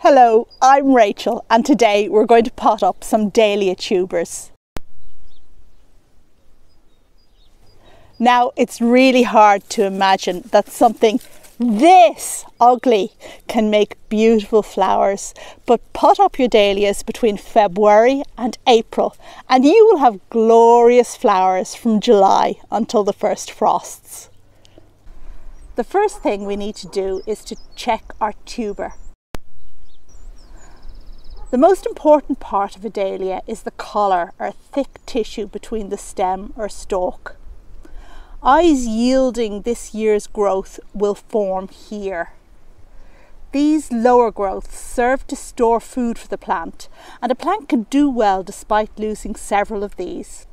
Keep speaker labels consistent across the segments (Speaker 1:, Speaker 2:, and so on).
Speaker 1: Hello, I'm Rachel and today we're going to pot up some dahlia tubers. Now it's really hard to imagine that something this ugly can make beautiful flowers, but pot up your dahlias between February and April and you will have glorious flowers from July until the first frosts. The first thing we need to do is to check our tuber. The most important part of a dahlia is the collar or thick tissue between the stem or stalk. Eyes yielding this year's growth will form here. These lower growths serve to store food for the plant, and a plant can do well despite losing several of these.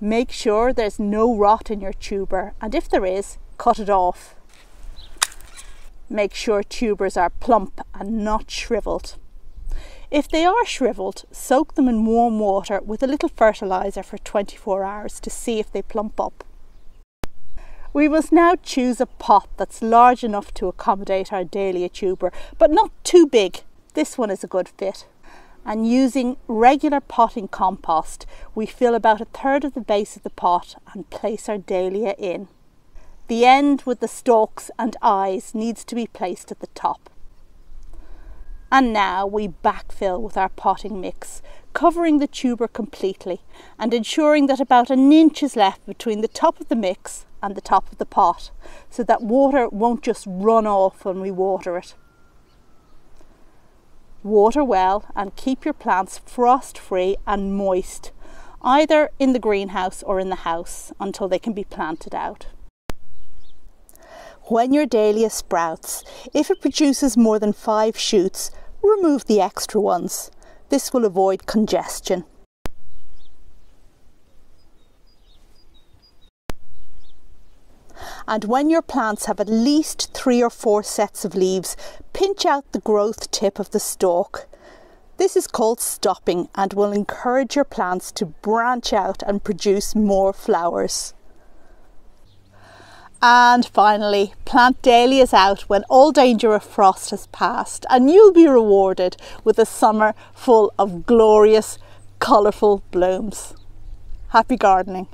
Speaker 1: Make sure there's no rot in your tuber, and if there is, cut it off. Make sure tubers are plump and not shriveled. If they are shriveled, soak them in warm water with a little fertilizer for 24 hours to see if they plump up. We must now choose a pot that's large enough to accommodate our dahlia tuber, but not too big. This one is a good fit. And using regular potting compost, we fill about 1/3 of the base of the pot and place our dahlia in. The end with the stalks and eyes needs to be placed at the top. And now we backfill with our potting mix, covering the tuber completely and ensuring that about 1 inch is left between the top of the mix and the top of the pot, so that water won't just run off when we water it. Water well and keep your plants frost-free and moist, either in the greenhouse or in the house, until they can be planted out. When your dahlia sprouts, if it produces more than 5 shoots, remove the extra ones. This will avoid congestion. And when your plants have at least 3 or 4 sets of leaves, pinch out the growth tip of the stalk. This is called stopping and will encourage your plants to branch out and produce more flowers. And finally, plant dahlias out when all danger of frost has passed, and you'll be rewarded with a summer full of glorious, colourful blooms. Happy gardening!